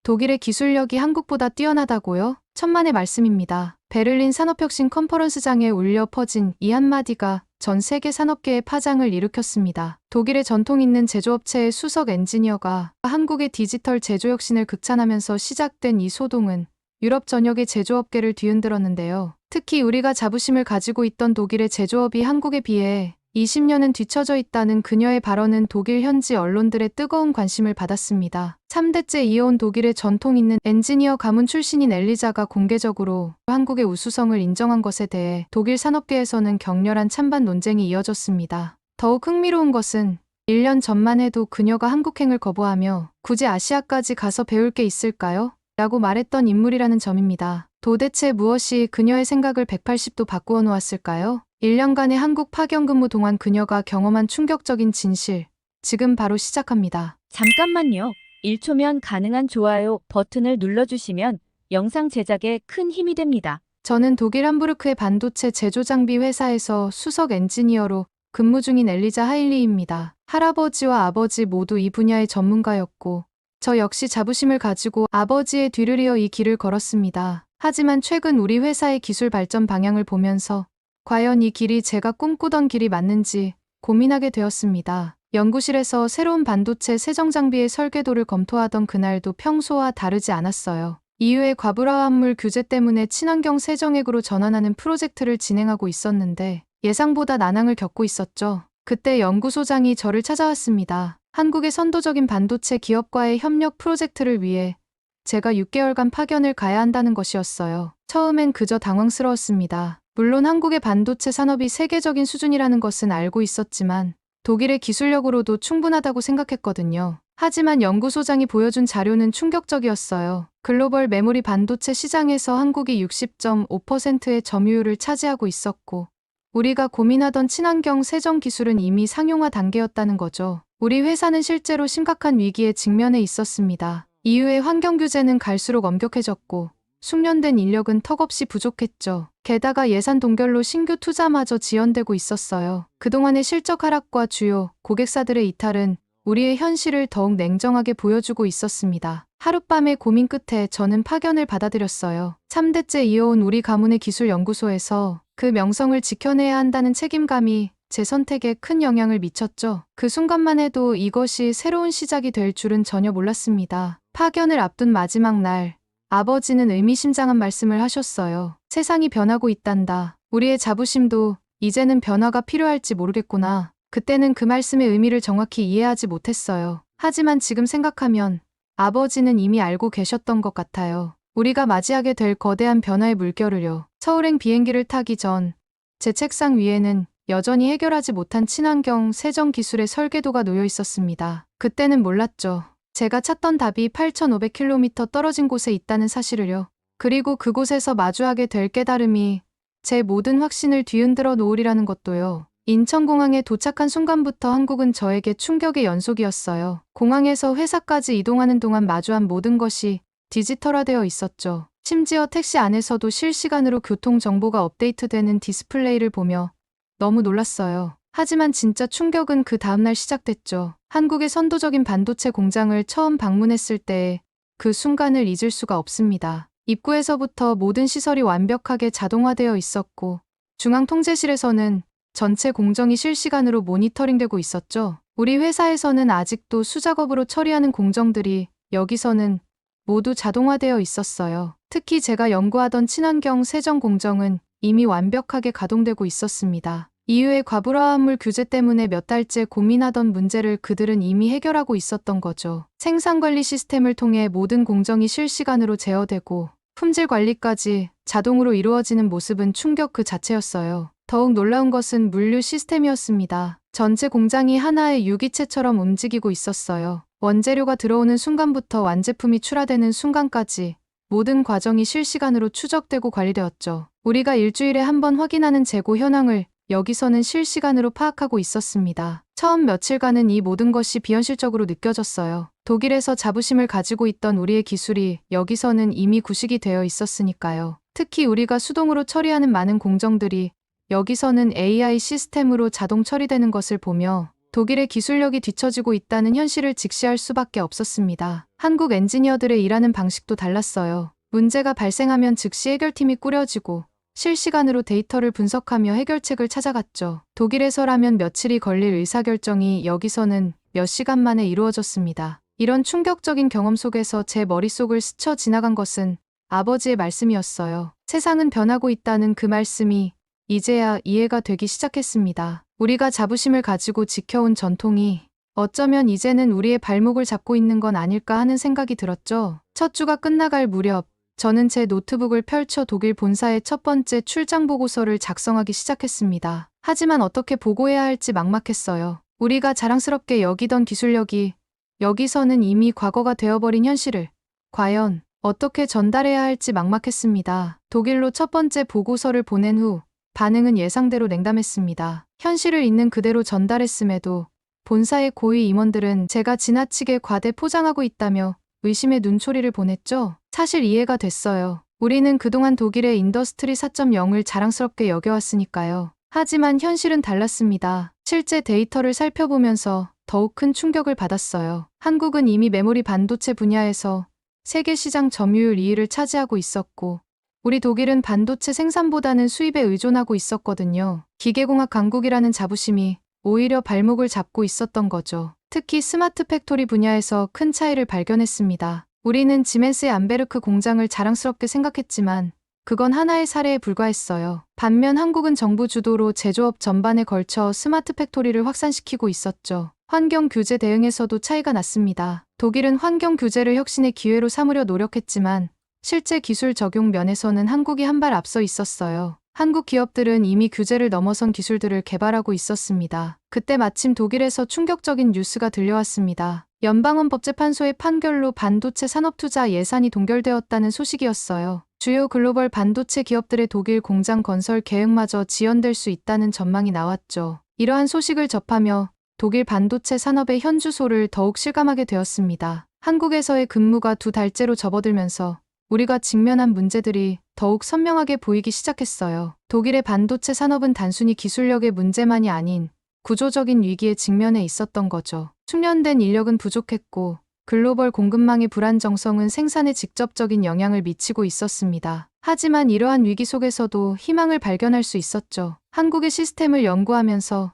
독일의 기술력이 한국보다 뛰어나다고요? 천만의 말씀입니다. 베를린 산업혁신 컨퍼런스장에 울려 퍼진 이 한마디가 전 세계 산업계에 파장을 일으켰습니다. 독일의 전통 있는 제조업체의 수석 엔지니어가 한국의 디지털 제조 혁신을 극찬하면서 시작된 이 소동은 유럽 전역의 제조업계를 뒤흔들었는데요. 특히 우리가 자부심을 가지고 있던 독일의 제조업이 한국에 비해 20년은 뒤처져 있다는 그녀의 발언은 독일 현지 언론들의 뜨거운 관심을 받았습니다. 3대째 이어온 독일의 전통 있는 엔지니어 가문 출신인 엘리자가 공개적으로 한국의 우수성을 인정한 것에 대해 독일 산업계에서는 격렬한 찬반 논쟁이 이어졌습니다. 더욱 흥미로운 것은 1년 전만 해도 그녀가 한국행을 거부하며 굳이 아시아까지 가서 배울 게 있을까요? 라고 말했던 인물이라는 점입니다. 도대체 무엇이 그녀의 생각을 180도 바꾸어 놓았을까요? 1년간의 한국 파견 근무 동안 그녀가 경험한 충격적인 진실, 지금 바로 시작합니다. 잠깐만요. 1초면 가능한 좋아요 버튼을 눌러주시면 영상 제작에 큰 힘이 됩니다. 저는 독일 함부르크의 반도체 제조 장비 회사에서 수석 엔지니어로 근무 중인 엘리자 하일리입니다. 할아버지와 아버지 모두 이 분야의 전문가였고 저 역시 자부심을 가지고 아버지의 뒤를 이어 이 길을 걸었습니다. 하지만 최근 우리 회사의 기술 발전 방향을 보면서 과연 이 길이 제가 꿈꾸던 길이 맞는지 고민하게 되었습니다. 연구실에서 새로운 반도체 세정 장비의 설계도를 검토하던 그날도 평소와 다르지 않았어요. EU의 과부하 환물 규제 때문에 친환경 세정액으로 전환하는 프로젝트를 진행하고 있었는데 예상보다 난항을 겪고 있었죠. 그때 연구소장이 저를 찾아왔습니다. 한국의 선도적인 반도체 기업과의 협력 프로젝트를 위해 제가 6개월간 파견을 가야 한다는 것이었어요. 처음엔 그저 당황스러웠습니다. 물론 한국의 반도체 산업이 세계적인 수준이라는 것은 알고 있었지만 독일의 기술력으로도 충분하다고 생각했거든요. 하지만 연구소장이 보여준 자료는 충격적이었어요. 글로벌 메모리 반도체 시장에서 한국이 60.5%의 점유율을 차지하고 있었고 우리가 고민하던 친환경 세정 기술은 이미 상용화 단계였다는 거죠. 우리 회사는 실제로 심각한 위기에 직면해 있었습니다. EU의 환경 규제는 갈수록 엄격해졌고 숙련된 인력은 턱없이 부족했죠. 게다가 예산 동결로 신규 투자마저 지연되고 있었어요. 그동안의 실적 하락과 주요 고객사들의 이탈은 우리의 현실을 더욱 냉정하게 보여주고 있었습니다. 하룻밤의 고민 끝에 저는 파견을 받아들였어요. 3대째 이어온 우리 가문의 기술연구소에서 그 명성을 지켜내야 한다는 책임감이 제 선택에 큰 영향을 미쳤죠. 그 순간만 해도 이것이 새로운 시작이 될 줄은 전혀 몰랐습니다. 파견을 앞둔 마지막 날, 아버지는 의미심장한 말씀을 하셨어요. 세상이 변하고 있단다. 우리의 자부심도 이제는 변화가 필요할지 모르겠구나. 그때는 그 말씀의 의미를 정확히 이해하지 못했어요. 하지만 지금 생각하면 아버지는 이미 알고 계셨던 것 같아요. 우리가 맞이하게 될 거대한 변화의 물결을요. 서울행 비행기를 타기 전 제 책상 위에는 여전히 해결하지 못한 친환경 세정 기술의 설계도가 놓여 있었습니다. 그때는 몰랐죠. 제가 찾던 답이 8,500km 떨어진 곳에 있다는 사실을요. 그리고 그곳에서 마주하게 될 깨달음이 제 모든 확신을 뒤흔들어 놓으리라는 것도요. 인천공항에 도착한 순간부터 한국은 저에게 충격의 연속이었어요. 공항에서 회사까지 이동하는 동안 마주한 모든 것이 디지털화되어 있었죠. 심지어 택시 안에서도 실시간으로 교통 정보가 업데이트되는 디스플레이를 보며 너무 놀랐어요. 하지만 진짜 충격은 그 다음날 시작됐죠. 한국의 선도적인 반도체 공장을 처음 방문했을 때의 그 순간을 잊을 수가 없습니다. 입구에서부터 모든 시설이 완벽하게 자동화되어 있었고 중앙통제실에서는 전체 공정이 실시간으로 모니터링되고 있었죠. 우리 회사에서는 아직도 수작업으로 처리하는 공정들이 여기서는 모두 자동화되어 있었어요. 특히 제가 연구하던 친환경 세정 공정은 이미 완벽하게 가동되고 있었습니다. EU의 과부하 환물 규제 때문에 몇 달째 고민하던 문제를 그들은 이미 해결하고 있었던 거죠. 생산관리 시스템을 통해 모든 공정이 실시간으로 제어되고 품질 관리까지 자동으로 이루어지는 모습은 충격 그 자체였어요. 더욱 놀라운 것은 물류 시스템이었습니다. 전체 공장이 하나의 유기체처럼 움직이고 있었어요. 원재료가 들어오는 순간부터 완제품이 출하되는 순간까지 모든 과정이 실시간으로 추적되고 관리되었죠. 우리가 일주일에 한 번 확인하는 재고 현황을 여기서는 실시간으로 파악하고 있었습니다. 처음 며칠간은 이 모든 것이 비현실적으로 느껴졌어요. 독일에서 자부심을 가지고 있던 우리의 기술이 여기서는 이미 구식이 되어 있었으니까요. 특히 우리가 수동으로 처리하는 많은 공정들이 여기서는 AI 시스템으로 자동 처리되는 것을 보며 독일의 기술력이 뒤처지고 있다는 현실을 직시할 수밖에 없었습니다. 한국 엔지니어들의 일하는 방식도 달랐어요. 문제가 발생하면 즉시 해결팀이 꾸려지고 실시간으로 데이터를 분석하며 해결책을 찾아갔죠. 독일에서라면 며칠이 걸릴 의사결정이 여기서는 몇 시간 만에 이루어졌습니다. 이런 충격적인 경험 속에서 제 머릿속을 스쳐 지나간 것은 아버지의 말씀이었어요. 세상은 변하고 있다는 그 말씀이 이제야 이해가 되기 시작했습니다. 우리가 자부심을 가지고 지켜온 전통이 어쩌면 이제는 우리의 발목을 잡고 있는 건 아닐까 하는 생각이 들었죠. 첫 주가 끝나갈 무렵 저는 제 노트북을 펼쳐 독일 본사의 첫 번째 출장 보고서를 작성하기 시작했습니다. 하지만 어떻게 보고해야 할지 막막했어요. 우리가 자랑스럽게 여기던 기술력이 여기서는 이미 과거가 되어버린 현실을 과연 어떻게 전달해야 할지 막막했습니다. 독일로 첫 번째 보고서를 보낸 후 반응은 예상대로 냉담했습니다. 현실을 있는 그대로 전달했음에도 본사의 고위 임원들은 제가 지나치게 과대 포장하고 있다며 의심의 눈초리를 보냈죠. 사실 이해가 됐어요. 우리는 그동안 독일의 인더스트리 4.0을 자랑스럽게 여겨왔으니까요. 하지만 현실은 달랐습니다. 실제 데이터를 살펴보면서 더욱 큰 충격을 받았어요. 한국은 이미 메모리 반도체 분야에서 세계 시장 점유율 2위를 차지하고 있었고 우리 독일은 반도체 생산보다는 수입에 의존하고 있었거든요. 기계공학 강국이라는 자부심이 오히려 발목을 잡고 있었던 거죠. 특히 스마트 팩토리 분야에서 큰 차이를 발견했습니다. 우리는 지멘스의 암베르크 공장을 자랑스럽게 생각했지만 그건 하나의 사례에 불과했어요. 반면 한국은 정부 주도로 제조업 전반에 걸쳐 스마트 팩토리를 확산시키고 있었죠. 환경 규제 대응에서도 차이가 났습니다. 독일은 환경 규제를 혁신의 기회로 삼으려 노력했지만 실제 기술 적용 면에서는 한국이 한 발 앞서 있었어요. 한국 기업들은 이미 규제를 넘어선 기술들을 개발하고 있었습니다. 그때 마침 독일에서 충격적인 뉴스가 들려왔습니다. 연방헌법재판소의 판결로 반도체 산업 투자 예산이 동결되었다는 소식이었어요. 주요 글로벌 반도체 기업들의 독일 공장 건설 계획마저 지연될 수 있다는 전망이 나왔죠. 이러한 소식을 접하며 독일 반도체 산업의 현주소를 더욱 실감하게 되었습니다. 한국에서의 근무가 2달째로 접어들면서 우리가 직면한 문제들이 더욱 선명하게 보이기 시작했어요. 독일의 반도체 산업은 단순히 기술력의 문제만이 아닌 구조적인 위기에 직면해 있었던 거죠. 숙련된 인력은 부족했고 글로벌 공급망의 불안정성은 생산에 직접적인 영향을 미치고 있었습니다. 하지만 이러한 위기 속에서도 희망을 발견할 수 있었죠. 한국의 시스템을 연구하면서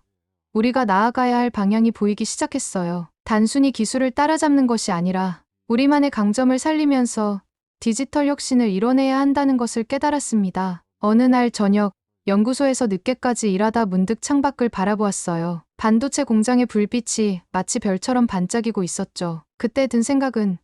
우리가 나아가야 할 방향이 보이기 시작했어요. 단순히 기술을 따라잡는 것이 아니라 우리만의 강점을 살리면서 디지털 혁신을 이뤄내야 한다는 것을 깨달았습니다. 어느 날 저녁 연구소에서 늦게까지 일하다 문득 창밖을 바라보았어요. 반도체 공장의 불빛이 마치 별처럼 반짝이고 있었죠. 그때 든 생각은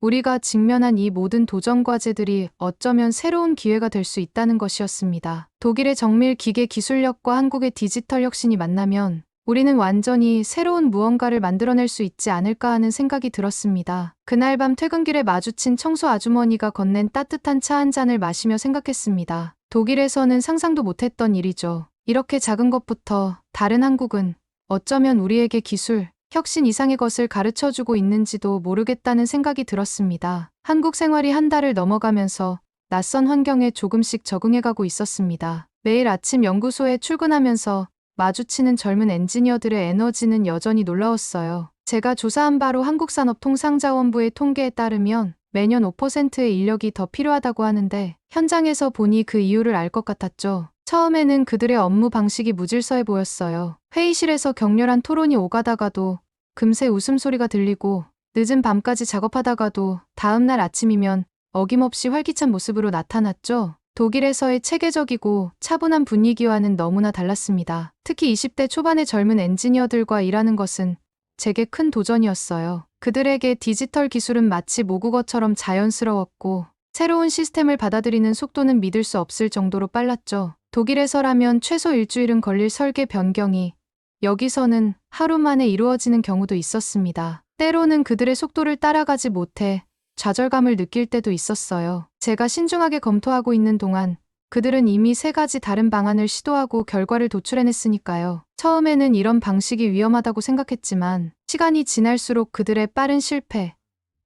우리가 직면한 이 모든 도전 과제들이 어쩌면 새로운 기회가 될 수 있다는 것이었습니다. 독일의 정밀 기계 기술력과 한국의 디지털 혁신이 만나면 우리는 완전히 새로운 무언가를 만들어낼 수 있지 않을까 하는 생각이 들었습니다. 그날 밤 퇴근길에 마주친 청소 아주머니가 건넨 따뜻한 차 한 잔을 마시며 생각했습니다. 독일에서는 상상도 못했던 일이죠. 이렇게 작은 것부터 다른 한국은 어쩌면 우리에게 기술, 혁신 이상의 것을 가르쳐주고 있는지도 모르겠다는 생각이 들었습니다. 한국 생활이 한 달을 넘어가면서 낯선 환경에 조금씩 적응해가고 있었습니다. 매일 아침 연구소에 출근하면서 마주치는 젊은 엔지니어들의 에너지는 여전히 놀라웠어요. 제가 조사한 바로 한국산업통상자원부의 통계에 따르면 매년 5%의 인력이 더 필요하다고 하는데 현장에서 보니 그 이유를 알 것 같았죠. 처음에는 그들의 업무 방식이 무질서해 보였어요. 회의실에서 격렬한 토론이 오가다가도 금세 웃음소리가 들리고 늦은 밤까지 작업하다가도 다음날 아침이면 어김없이 활기찬 모습으로 나타났죠. 독일에서의 체계적이고 차분한 분위기와는 너무나 달랐습니다. 특히 20대 초반의 젊은 엔지니어들과 일하는 것은 제게 큰 도전이었어요. 그들에게 디지털 기술은 마치 모국어처럼 자연스러웠고 새로운 시스템을 받아들이는 속도는 믿을 수 없을 정도로 빨랐죠. 독일에서라면 최소 일주일은 걸릴 설계 변경이 여기서는 하루 만에 이루어지는 경우도 있었습니다. 때로는 그들의 속도를 따라가지 못해 좌절감을 느낄 때도 있었어요. 제가 신중하게 검토하고 있는 동안 그들은 이미 3가지 다른 방안을 시도하고 결과를 도출해냈으니까요. 처음에는 이런 방식이 위험하다고 생각했지만 시간이 지날수록 그들의 빠른 실패,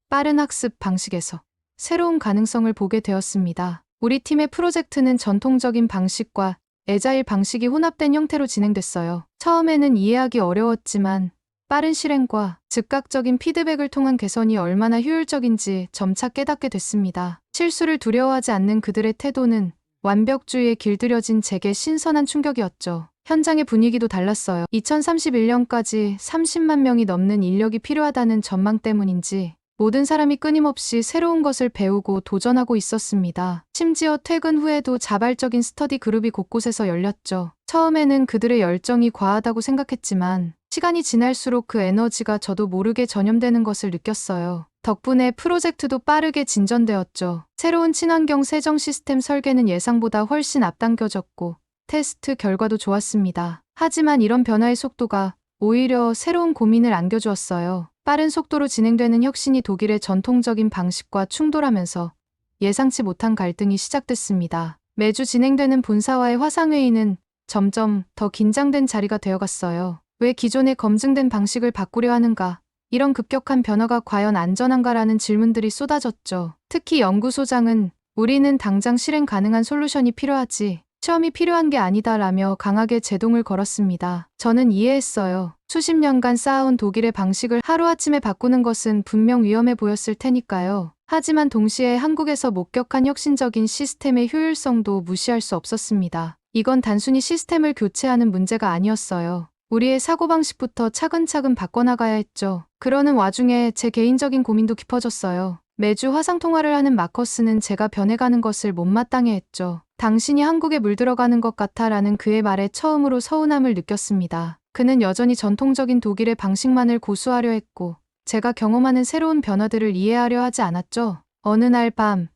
빠른 학습 방식에서 새로운 가능성을 보게 되었습니다. 우리 팀의 프로젝트는 전통적인 방식과 애자일 방식이 혼합된 형태로 진행됐어요. 처음에는 이해하기 어려웠지만 빠른 실행과 즉각적인 피드백을 통한 개선이 얼마나 효율적인지 점차 깨닫게 됐습니다. 실수를 두려워하지 않는 그들의 태도는 완벽주의에 길들여진 제게 신선한 충격이었죠. 현장의 분위기도 달랐어요. 2031년까지 30만 명이 넘는 인력이 필요하다는 전망 때문인지 모든 사람이 끊임없이 새로운 것을 배우고 도전하고 있었습니다. 심지어 퇴근 후에도 자발적인 스터디 그룹이 곳곳에서 열렸죠. 처음에는 그들의 열정이 과하다고 생각했지만 시간이 지날수록 그 에너지가 저도 모르게 전염되는 것을 느꼈어요. 덕분에 프로젝트도 빠르게 진전되었죠. 새로운 친환경 세정 시스템 설계는 예상보다 훨씬 앞당겨졌고 테스트 결과도 좋았습니다. 하지만 이런 변화의 속도가 오히려 새로운 고민을 안겨주었어요. 빠른 속도로 진행되는 혁신이 독일의 전통적인 방식과 충돌하면서 예상치 못한 갈등이 시작됐습니다. 매주 진행되는 본사와의 화상회의는 점점 더 긴장된 자리가 되어갔어요. 왜 기존의 검증된 방식을 바꾸려 하는가? 이런 급격한 변화가 과연 안전한가라는 질문들이 쏟아졌죠. 특히 연구소장은 우리는 당장 실행 가능한 솔루션이 필요하지 시험이 필요한 게 아니다라며 강하게 제동을 걸었습니다. 저는 이해했어요. 수십 년간 쌓아온 독일의 방식을 하루아침에 바꾸는 것은 분명 위험해 보였을 테니까요. 하지만 동시에 한국에서 목격한 혁신적인 시스템의 효율성도 무시할 수 없었습니다. 이건 단순히 시스템을 교체하는 문제가 아니었어요. 우리의 사고방식부터 차근차근 바꿔나가야 했죠. 그러는 와중에 제 개인적인 고민도 깊어졌어요. 매주 화상통화를 하는 마커스는 제가 변해가는 것을 못마땅해 했죠. 당신이 한국에 물들어가는 것 같아 라는 그의 말에 처음으로 서운함을 느꼈습니다. 그는 여전히 전통적인 독일의 방식만을 고수하려 했고 제가 경험하는 새로운 변화들을 이해하려 하지 않았죠. 어느 날 밤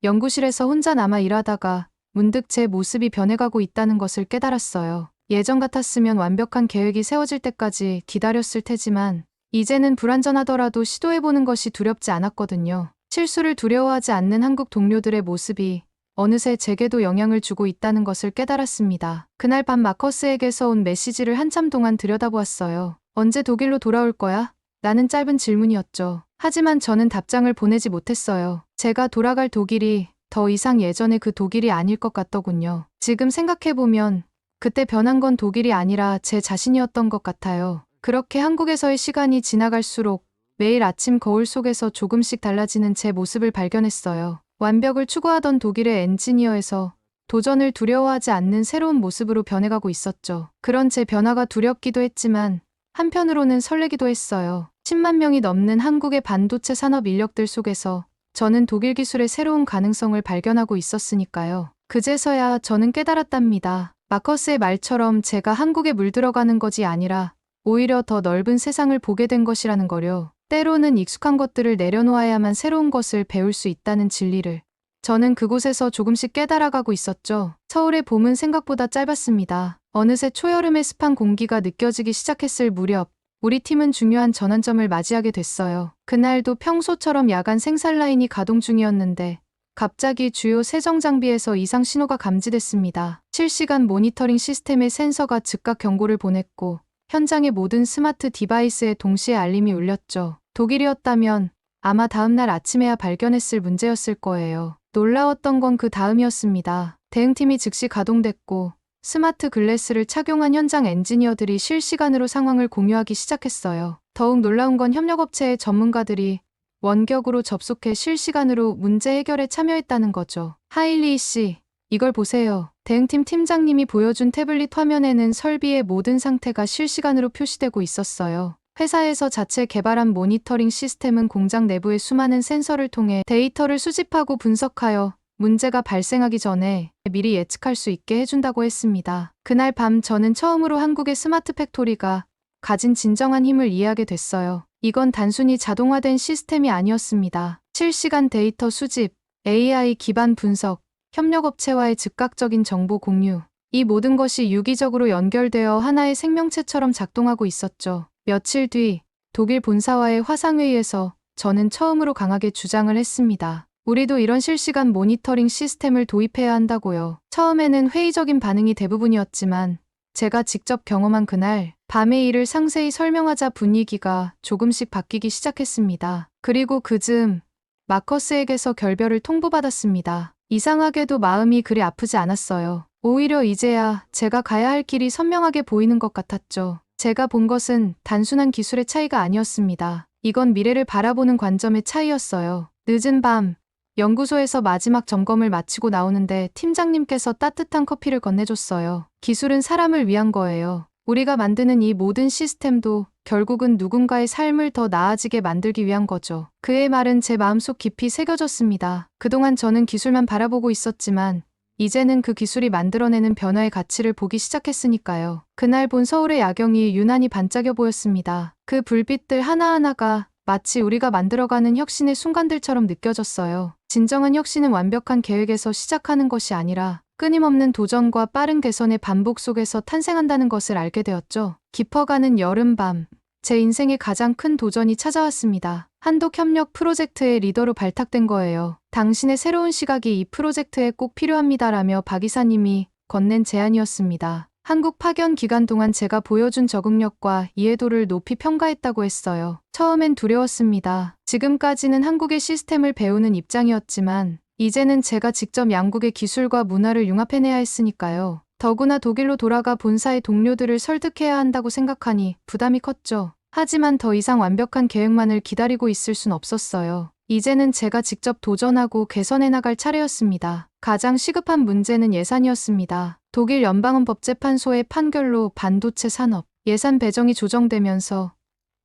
연구실에서 혼자 남아 일하다가 문득 제 모습이 변해가고 있다는 것을 깨달았어요. 예전 같았으면 완벽한 계획이 세워질 때까지 기다렸을 테지만 이제는 불완전하더라도 시도해보는 것이 두렵지 않았거든요. 실수를 두려워하지 않는 한국 동료들의 모습이 어느새 제게도 영향을 주고 있다는 것을 깨달았습니다. 그날 밤 마커스에게서 온 메시지를 한참 동안 들여다보았어요. 언제 독일로 돌아올 거야? 라는 짧은 질문이었죠. 하지만 저는 답장을 보내지 못했어요. 제가 돌아갈 독일이 더 이상 예전의 그 독일이 아닐 것 같더군요. 지금 생각해보면 그때 변한 건 독일이 아니라 제 자신이었던 것 같아요. 그렇게 한국에서의 시간이 지나갈수록 매일 아침 거울 속에서 조금씩 달라지는 제 모습을 발견했어요. 완벽을 추구하던 독일의 엔지니어에서 도전을 두려워하지 않는 새로운 모습으로 변해가고 있었죠. 그런 제 변화가 두렵기도 했지만 한편으로는 설레기도 했어요. 10만 명이 넘는 한국의 반도체 산업 인력들 속에서 저는 독일 기술의 새로운 가능성을 발견하고 있었으니까요. 그제서야 저는 깨달았답니다. 마커스의 말처럼 제가 한국에 물들어가는 것이 아니라 오히려 더 넓은 세상을 보게 된 것이라는 거요. 때로는 익숙한 것들을 내려놓아야만 새로운 것을 배울 수 있다는 진리를. 저는 그곳에서 조금씩 깨달아가고 있었죠. 서울의 봄은 생각보다 짧았습니다. 어느새 초여름의 습한 공기가 느껴지기 시작했을 무렵 우리 팀은 중요한 전환점을 맞이하게 됐어요. 그날도 평소처럼 야간 생산 라인이 가동 중이었는데 갑자기 주요 세정 장비에서 이상 신호가 감지됐습니다. 실시간 모니터링 시스템의 센서가 즉각 경고를 보냈고 현장의 모든 스마트 디바이스에 동시에 알림이 울렸죠. 독일이었다면 아마 다음날 아침에야 발견했을 문제였을 거예요. 놀라웠던 건 그 다음이었습니다. 대응팀이 즉시 가동됐고 스마트 글래스를 착용한 현장 엔지니어들이 실시간으로 상황을 공유하기 시작했어요. 더욱 놀라운 건 협력업체의 전문가들이 원격으로 접속해 실시간으로 문제 해결에 참여했다는 거죠. 하일리 씨, 이걸 보세요. 대응팀 팀장님이 보여준 태블릿 화면에는 설비의 모든 상태가 실시간으로 표시되고 있었어요. 회사에서 자체 개발한 모니터링 시스템은 공장 내부의 수많은 센서를 통해 데이터를 수집하고 분석하여 문제가 발생하기 전에 미리 예측할 수 있게 해준다고 했습니다. 그날 밤 저는 처음으로 한국의 스마트 팩토리가 가진 진정한 힘을 이해하게 됐어요. 이건 단순히 자동화된 시스템이 아니었습니다. 실시간 데이터 수집, AI 기반 분석, 협력업체와의 즉각적인 정보 공유. 이 모든 것이 유기적으로 연결되어 하나의 생명체처럼 작동하고 있었죠. 며칠 뒤 독일 본사와의 화상회의에서 저는 처음으로 강하게 주장을 했습니다. 우리도 이런 실시간 모니터링 시스템을 도입해야 한다고요. 처음에는 회의적인 반응이 대부분이었지만 제가 직접 경험한 그날 밤의 일을 상세히 설명하자 분위기가 조금씩 바뀌기 시작했습니다. 그리고 그즈음 마커스에게서 결별을 통보받았습니다. 이상하게도 마음이 그리 아프지 않았어요. 오히려 이제야 제가 가야 할 길이 선명하게 보이는 것 같았죠. 제가 본 것은 단순한 기술의 차이가 아니었습니다. 이건 미래를 바라보는 관점의 차이였어요. 늦은 밤, 연구소에서 마지막 점검을 마치고 나오는데 팀장님께서 따뜻한 커피를 건네줬어요. 기술은 사람을 위한 거예요. 우리가 만드는 이 모든 시스템도 결국은 누군가의 삶을 더 나아지게 만들기 위한 거죠. 그의 말은 제 마음속 깊이 새겨졌습니다. 그동안 저는 기술만 바라보고 있었지만 이제는 그 기술이 만들어내는 변화의 가치를 보기 시작했으니까요. 그날 본 서울의 야경이 유난히 반짝여 보였습니다. 그 불빛들 하나하나가 마치 우리가 만들어가는 혁신의 순간들처럼 느껴졌어요. 진정한 혁신은 완벽한 계획에서 시작하는 것이 아니라 끊임없는 도전과 빠른 개선의 반복 속에서 탄생한다는 것을 알게 되었죠. 깊어가는 여름밤, 제 인생의 가장 큰 도전이 찾아왔습니다. 한독협력 프로젝트의 리더로 발탁된 거예요. 당신의 새로운 시각이 이 프로젝트에 꼭 필요합니다라며 박 이사님이 건넨 제안이었습니다. 한국 파견 기간 동안 제가 보여준 적응력과 이해도를 높이 평가했다고 했어요. 처음엔 두려웠습니다. 지금까지는 한국의 시스템을 배우는 입장이었지만 이제는 제가 직접 양국의 기술과 문화를 융합해내야 했으니까요. 더구나 독일로 돌아가 본사의 동료들을 설득해야 한다고 생각하니 부담이 컸죠. 하지만 더 이상 완벽한 계획만을 기다리고 있을 순 없었어요. 이제는 제가 직접 도전하고 개선해 나갈 차례였습니다. 가장 시급한 문제는 예산이었습니다. 독일 연방헌법재판소의 판결로 반도체 산업 예산 배정이 조정되면서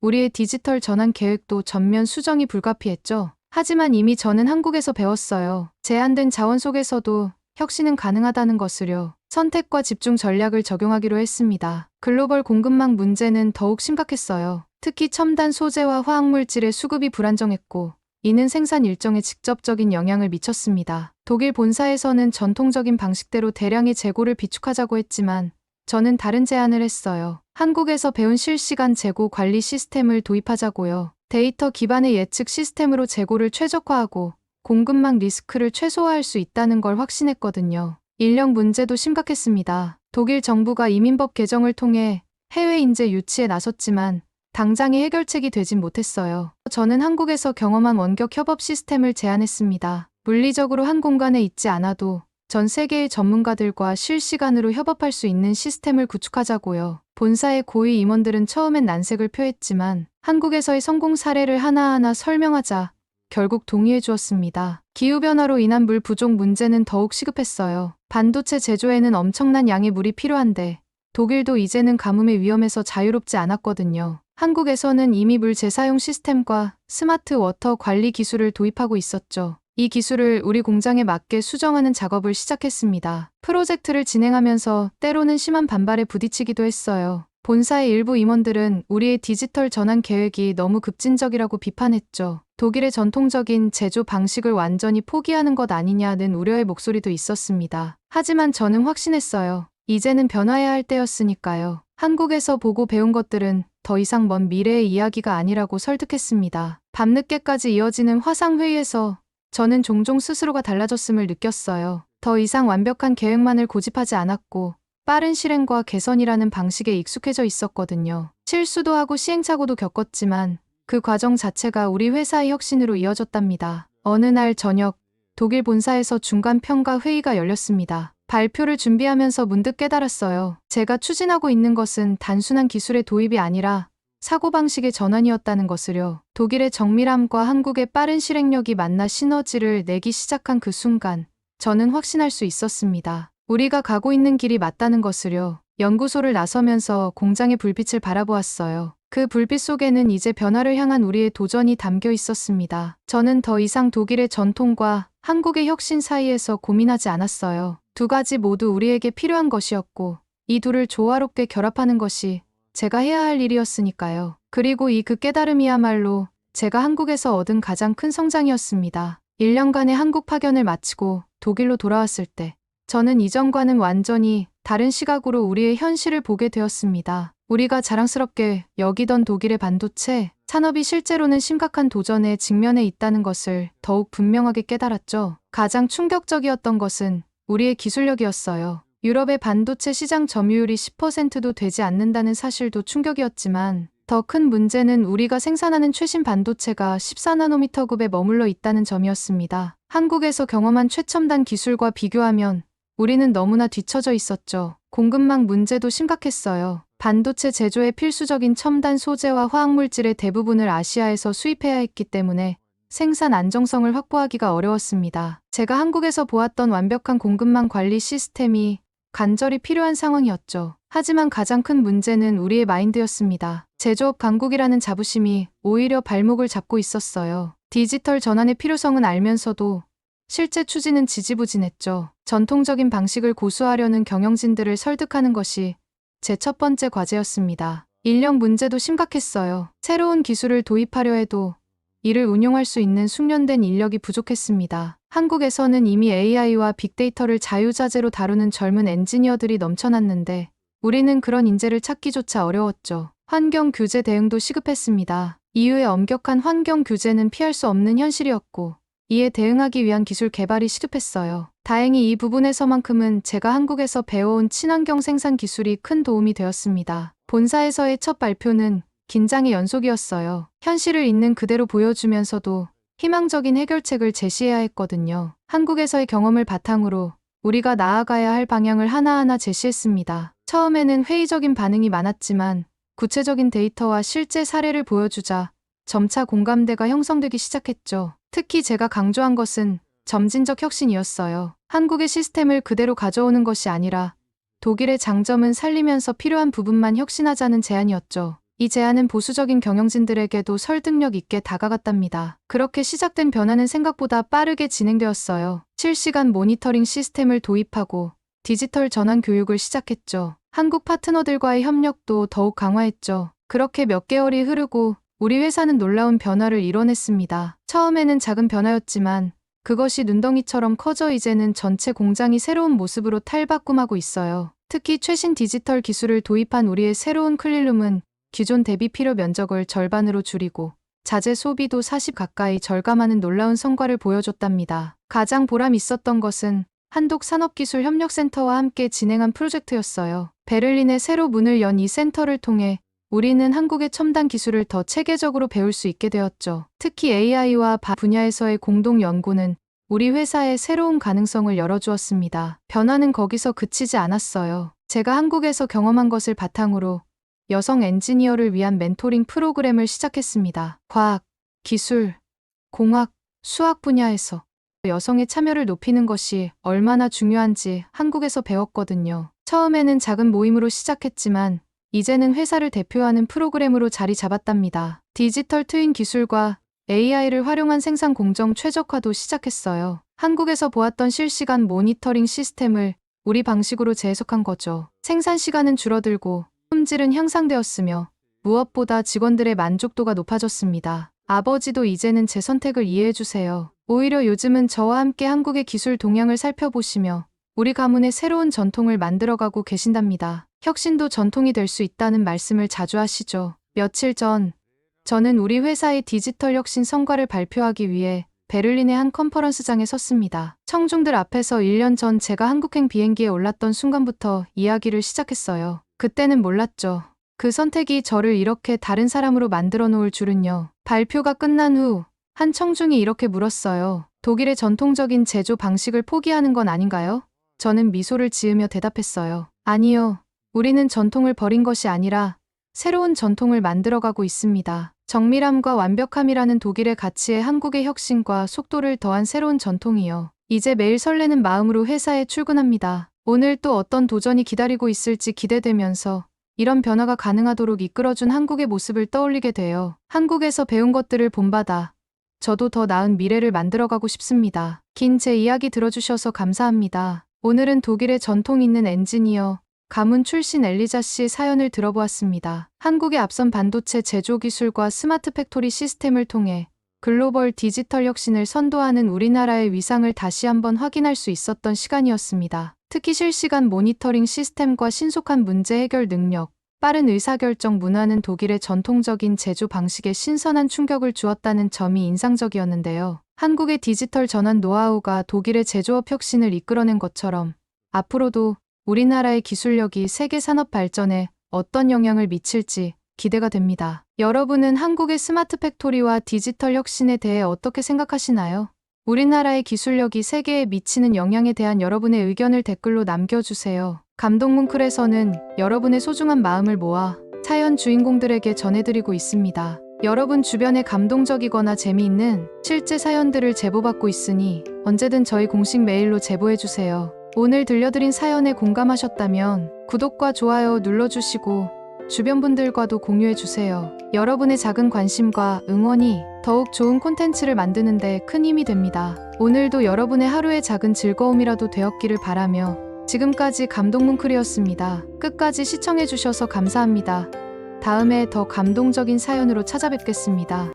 우리의 디지털 전환 계획도 전면 수정이 불가피했죠. 하지만 이미 저는 한국에서 배웠어요. 제한된 자원 속에서도 혁신은 가능하다는 것을요. 선택과 집중 전략을 적용하기로 했습니다. 글로벌 공급망 문제는 더욱 심각했어요. 특히 첨단 소재와 화학물질의 수급이 불안정했고 이는 생산 일정에 직접적인 영향을 미쳤습니다. 독일 본사에서는 전통적인 방식대로 대량의 재고를 비축하자고 했지만 저는 다른 제안을 했어요. 한국에서 배운 실시간 재고 관리 시스템을 도입하자고요. 데이터 기반의 예측 시스템으로 재고를 최적화하고 공급망 리스크를 최소화할 수 있다는 걸 확신했거든요. 인력 문제도 심각했습니다. 독일 정부가 이민법 개정을 통해 해외 인재 유치에 나섰지만 당장의 해결책이 되진 못했어요. 저는 한국에서 경험한 원격 협업 시스템을 제안했습니다. 물리적으로 한 공간에 있지 않아도 전 세계의 전문가들과 실시간으로 협업할 수 있는 시스템을 구축하자고요. 본사의 고위 임원들은 처음엔 난색을 표했지만 한국에서의 성공 사례를 하나하나 설명하자 결국 동의해 주었습니다. 기후변화로 인한 물 부족 문제는 더욱 시급했어요. 반도체 제조에는 엄청난 양의 물이 필요한데 독일도 이제는 가뭄의 위험에서 자유롭지 않았거든요. 한국에서는 이미 물 재사용 시스템과 스마트 워터 관리 기술을 도입하고 있었죠. 이 기술을 우리 공장에 맞게 수정하는 작업을 시작했습니다. 프로젝트를 진행하면서 때로는 심한 반발에 부딪히기도 했어요. 본사의 일부 임원들은 우리의 디지털 전환 계획이 너무 급진적이라고 비판했죠. 독일의 전통적인 제조 방식을 완전히 포기하는 것 아니냐는 우려의 목소리도 있었습니다. 하지만 저는 확신했어요. 이제는 변화해야 할 때였으니까요. 한국에서 보고 배운 것들은 더 이상 먼 미래의 이야기가 아니라고 설득했습니다. 밤늦게까지 이어지는 화상회의에서 저는 종종 스스로가 달라졌음을 느꼈어요. 더 이상 완벽한 계획만을 고집하지 않았고 빠른 실행과 개선이라는 방식에 익숙해져 있었거든요. 실수도 하고 시행착오도 겪었지만 그 과정 자체가 우리 회사의 혁신으로 이어졌답니다. 어느 날 저녁 독일 본사에서 중간 평가 회의가 열렸습니다. 발표를 준비하면서 문득 깨달았어요. 제가 추진하고 있는 것은 단순한 기술의 도입이 아니라 사고방식의 전환이었다는 것을요. 독일의 정밀함과 한국의 빠른 실행력이 만나 시너지를 내기 시작한 그 순간 저는 확신할 수 있었습니다. 우리가 가고 있는 길이 맞다는 것을요. 연구소를 나서면서 공장의 불빛을 바라보았어요. 그 불빛 속에는 이제 변화를 향한 우리의 도전이 담겨 있었습니다. 저는 더 이상 독일의 전통과 한국의 혁신 사이에서 고민하지 않았어요. 두 가지 모두 우리에게 필요한 것이었고 이 둘을 조화롭게 결합하는 것이 제가 해야 할 일이었으니까요. 그리고 이 그 깨달음이야말로 제가 한국에서 얻은 가장 큰 성장이었습니다. 1년간의 한국 파견을 마치고 독일로 돌아왔을 때 저는 이전과는 완전히 다른 시각으로 우리의 현실을 보게 되었습니다. 우리가 자랑스럽게 여기던 독일의 반도체 산업이 실제로는 심각한 도전에 직면해 있다는 것을 더욱 분명하게 깨달았죠. 가장 충격적이었던 것은 우리의 기술력이었어요. 유럽의 반도체 시장 점유율이 10%도 되지 않는다는 사실도 충격이었지만 더 큰 문제는 우리가 생산하는 최신 반도체가 14나노미터 급에 머물러 있다는 점이었습니다. 한국에서 경험한 최첨단 기술과 비교하면 우리는 너무나 뒤처져 있었죠. 공급망 문제도 심각했어요. 반도체 제조에 필수적인 첨단 소재와 화학물질의 대부분을 아시아에서 수입해야 했기 때문에 생산 안정성을 확보하기가 어려웠습니다. 제가 한국에서 보았던 완벽한 공급망 관리 시스템이 간절히 필요한 상황이었죠. 하지만 가장 큰 문제는 우리의 마인드였습니다. 제조업 강국이라는 자부심이 오히려 발목을 잡고 있었어요. 디지털 전환의 필요성은 알면서도 실제 추진은 지지부진했죠. 전통적인 방식을 고수하려는 경영진들을 설득하는 것이 제 첫 번째 과제였습니다. 인력 문제도 심각했어요. 새로운 기술을 도입하려 해도 이를 운용할 수 있는 숙련된 인력이 부족했습니다. 한국에서는 이미 AI와 빅데이터를 자유자재로 다루는 젊은 엔지니어들이 넘쳐났는데 우리는 그런 인재를 찾기조차 어려웠죠. 환경 규제 대응도 시급했습니다. 이후에 엄격한 환경 규제는 피할 수 없는 현실이었고 이에 대응하기 위한 기술 개발이 시급했어요. 다행히 이 부분에서만큼은 제가 한국에서 배워온 친환경 생산 기술이 큰 도움이 되었습니다. 본사에서의 첫 발표는 긴장의 연속이었어요. 현실을 있는 그대로 보여주면서도 희망적인 해결책을 제시해야 했거든요. 한국에서의 경험을 바탕으로 우리가 나아가야 할 방향을 하나하나 제시했습니다. 처음에는 회의적인 반응이 많았지만 구체적인 데이터와 실제 사례를 보여주자 점차 공감대가 형성되기 시작했죠. 특히 제가 강조한 것은 점진적 혁신이었어요. 한국의 시스템을 그대로 가져오는 것이 아니라 독일의 장점은 살리면서 필요한 부분만 혁신하자는 제안이었죠. 이 제안은 보수적인 경영진들에게도 설득력 있게 다가갔답니다. 그렇게 시작된 변화는 생각보다 빠르게 진행되었어요. 실시간 모니터링 시스템을 도입하고 디지털 전환 교육을 시작했죠. 한국 파트너들과의 협력도 더욱 강화했죠. 그렇게 몇 개월이 흐르고 우리 회사는 놀라운 변화를 이뤄냈습니다. 처음에는 작은 변화였지만 그것이 눈덩이처럼 커져 이제는 전체 공장이 새로운 모습으로 탈바꿈하고 있어요. 특히 최신 디지털 기술을 도입한 우리의 새로운 클린룸은 기존 대비 필요 면적을 절반으로 줄이고 자재 소비도 40 가까이 절감하는 놀라운 성과를 보여줬답니다. 가장 보람 있었던 것은 한독산업기술협력센터와 함께 진행한 프로젝트였어요. 베를린에 새로 문을 연 이 센터를 통해 우리는 한국의 첨단 기술을 더 체계적으로 배울 수 있게 되었죠. 특히 AI와 분야에서의 공동 연구는 우리 회사에 새로운 가능성을 열어주었습니다. 변화는 거기서 그치지 않았어요. 제가 한국에서 경험한 것을 바탕으로 여성 엔지니어를 위한 멘토링 프로그램을 시작했습니다. 과학, 기술, 공학, 수학 분야에서 여성의 참여를 높이는 것이 얼마나 중요한지 한국에서 배웠거든요. 처음에는 작은 모임으로 시작했지만 이제는 회사를 대표하는 프로그램으로 자리 잡았답니다. 디지털 트윈 기술과 AI를 활용한 생산 공정 최적화도 시작했어요. 한국에서 보았던 실시간 모니터링 시스템을 우리 방식으로 재해석한 거죠. 생산 시간은 줄어들고 품질은 향상되었으며 무엇보다 직원들의 만족도가 높아졌습니다. 아버지도 이제는 제 선택을 이해해주세요. 오히려 요즘은 저와 함께 한국의 기술 동향을 살펴보시며 우리 가문의 새로운 전통을 만들어가고 계신답니다. 혁신도 전통이 될 수 있다는 말씀을 자주 하시죠. 며칠 전 저는 우리 회사의 디지털 혁신 성과를 발표하기 위해 베를린의 한 컨퍼런스장에 섰습니다. 청중들 앞에서 1년 전 제가 한국행 비행기에 올랐던 순간부터 이야기를 시작했어요. 그때는 몰랐죠. 그 선택이 저를 이렇게 다른 사람으로 만들어 놓을 줄은요. 발표가 끝난 후 한 청중이 이렇게 물었어요. 독일의 전통적인 제조 방식을 포기하는 건 아닌가요? 저는 미소를 지으며 대답했어요. 아니요. 우리는 전통을 버린 것이 아니라 새로운 전통을 만들어가고 있습니다. 정밀함과 완벽함이라는 독일의 가치에 한국의 혁신과 속도를 더한 새로운 전통이요. 이제 매일 설레는 마음으로 회사에 출근합니다. 오늘 또 어떤 도전이 기다리고 있을지 기대되면서 이런 변화가 가능하도록 이끌어준 한국의 모습을 떠올리게 돼요. 한국에서 배운 것들을 본받아 저도 더 나은 미래를 만들어가고 싶습니다. 긴 제 이야기 들어주셔서 감사합니다. 오늘은 독일의 전통 있는 엔지니어, 가문 출신 엘리자 씨 사연을 들어보았습니다. 한국의 앞선 반도체 제조 기술과 스마트 팩토리 시스템을 통해 글로벌 디지털 혁신을 선도하는 우리나라의 위상을 다시 한번 확인할 수 있었던 시간이었습니다. 특히 실시간 모니터링 시스템과 신속한 문제 해결 능력, 빠른 의사결정 문화는 독일의 전통적인 제조 방식에 신선한 충격을 주었다는 점이 인상적이었는데요. 한국의 디지털 전환 노하우가 독일의 제조업 혁신을 이끌어낸 것처럼 앞으로도 우리나라의 기술력이 세계 산업 발전에 어떤 영향을 미칠지 기대가 됩니다. 여러분은 한국의 스마트 팩토리와 디지털 혁신에 대해 어떻게 생각하시나요? 우리나라의 기술력이 세계에 미치는 영향에 대한 여러분의 의견을 댓글로 남겨주세요. 감동뭉클에서는 여러분의 소중한 마음을 모아 사연 주인공들에게 전해드리고 있습니다. 여러분 주변에 감동적이거나 재미있는 실제 사연들을 제보받고 있으니 언제든 저희 공식 메일로 제보해주세요. 오늘 들려드린 사연에 공감하셨다면 구독과 좋아요 눌러주시고 주변 분들과도 공유해주세요. 여러분의 작은 관심과 응원이 더욱 좋은 콘텐츠를 만드는 데 큰 힘이 됩니다. 오늘도 여러분의 하루의 작은 즐거움이라도 되었기를 바라며 지금까지 감동뭉클이었습니다. 끝까지 시청해주셔서 감사합니다. 다음에 더 감동적인 사연으로 찾아뵙겠습니다.